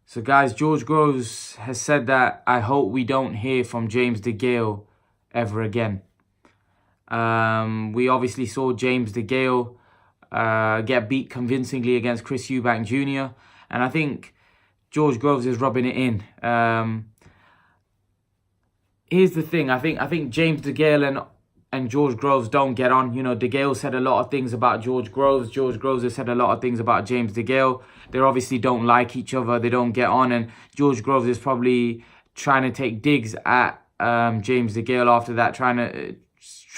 So guys, George Groves has said that I hope we don't hear from James Degale ever again. We obviously saw James Degale get beat convincingly against Chris Eubank Jr. And I think George Groves is rubbing it in. Here's the thing. I think James Degale and George Groves don't get on. You know, Degale said a lot of things about George Groves. George Groves has said a lot of things about James Degale. They obviously don't like each other. They don't get on. And George Groves is probably trying to take digs at James Degale after that, trying to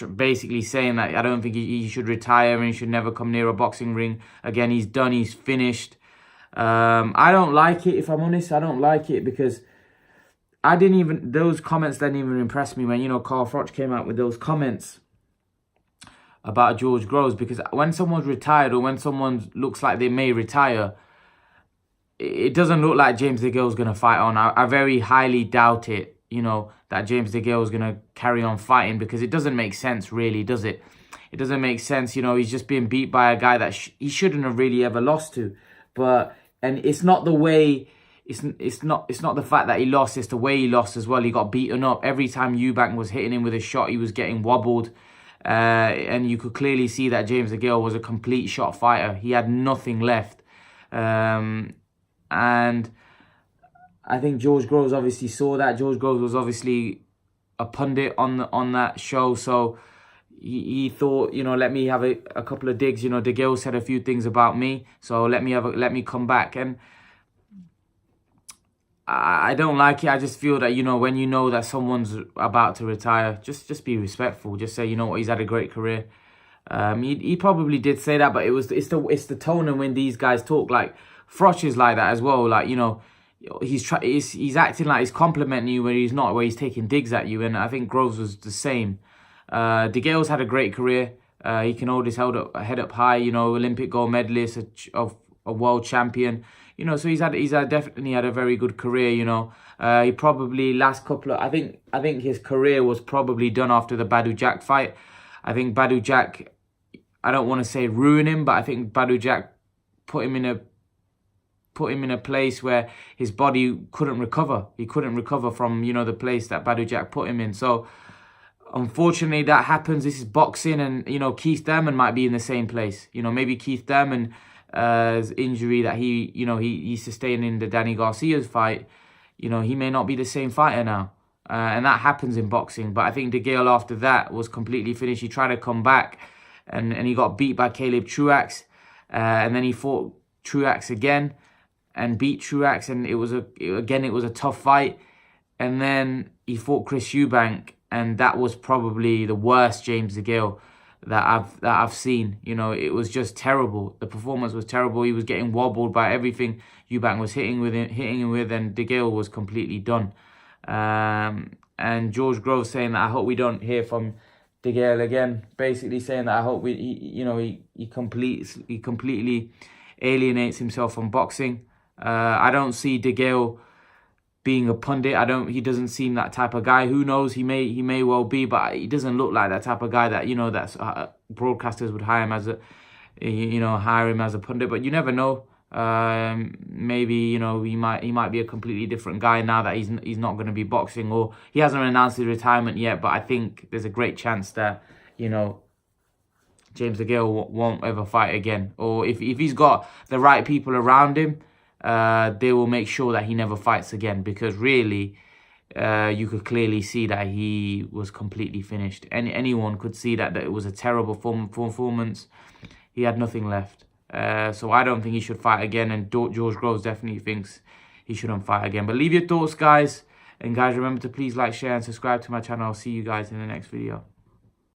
basically saying that I don't think he should retire and he should never come near a boxing ring again. He's done. He's finished. I don't like it, if I'm honest. I don't like it because those comments didn't even impress me when, you know, Carl Froch came out with those comments about George Groves. Because when someone's retired or when someone looks like they may retire, it doesn't look like James Degale's going to fight on. I very highly doubt it, you know, that James Degale is going to carry on fighting, because it doesn't make sense, really, does it? It doesn't make sense. You know, he's just being beat by a guy that he shouldn't have really ever lost to. And it's not the way, it's not the fact that he lost, it's the way he lost as well. He got beaten up. Every time Eubank was hitting him with a shot, he was getting wobbled. And you could clearly see that James Degale was a complete shot fighter. He had nothing left. And I think George Groves obviously saw that. George Groves was obviously a pundit on that show, so he thought, you know, let me have a couple of digs. You know, Degale said a few things about me, so let me come back. And I don't like it. I just feel that, you know, when you know that someone's about to retire, just be respectful. Just say, you know what, he's had a great career. He probably did say that, but it's the tone and when these guys talk. Like Froch is like that as well. Like, you know, he's acting like he's complimenting you where he's not, where he's taking digs at you. And I think Groves was the same. Degale's had a great career. He can hold his head up high. You know, Olympic gold medalist, a world champion. You know, so he's definitely had a very good career. You know, he probably last couple of, I think his career was probably done after the Badou Jack fight. I think Badou Jack, I don't want to say ruin him, but I think Badou Jack put him in a place where his body couldn't recover. He couldn't recover from, you know, the place that Badou Jack put him in. So unfortunately that happens. This is boxing, and, you know, Keith Thurman might be in the same place. You know, maybe Keith Thurman's injury that he sustained in the Danny Garcia's fight, you know, he may not be the same fighter now. And that happens in boxing. But I think Degale after that was completely finished. He tried to come back and he got beat by Caleb Truax. And then he fought Truax again and beat Truax, and it was a tough fight. And then he fought Chris Eubank, and that was probably the worst James Degale that I've seen. You know, it was just terrible. The performance was terrible. He was getting wobbled by everything Eubank was hitting him with, and Degale was completely done. And George Groves saying that I hope we don't hear from Degale again. Basically saying that I hope he completely alienates himself from boxing. I don't see Degale being a pundit. He doesn't seem that type of guy. Who knows? He may well be, but he doesn't look like that type of guy that, you know, that broadcasters would hire him as a pundit. But you never know. Maybe, you know, he might be a completely different guy now that he's not going to be boxing, or he hasn't announced his retirement yet. But I think there's a great chance that, you know, James Degale won't ever fight again. Or if he's got the right people around him, they will make sure that he never fights again, because really, you could clearly see that he was completely finished. Anyone could see that it was a terrible performance. He had nothing left. So I don't think he should fight again, and George Groves definitely thinks he shouldn't fight again. But leave your thoughts, guys. And guys, remember to please like, share, and subscribe to my channel. I'll see you guys in the next video.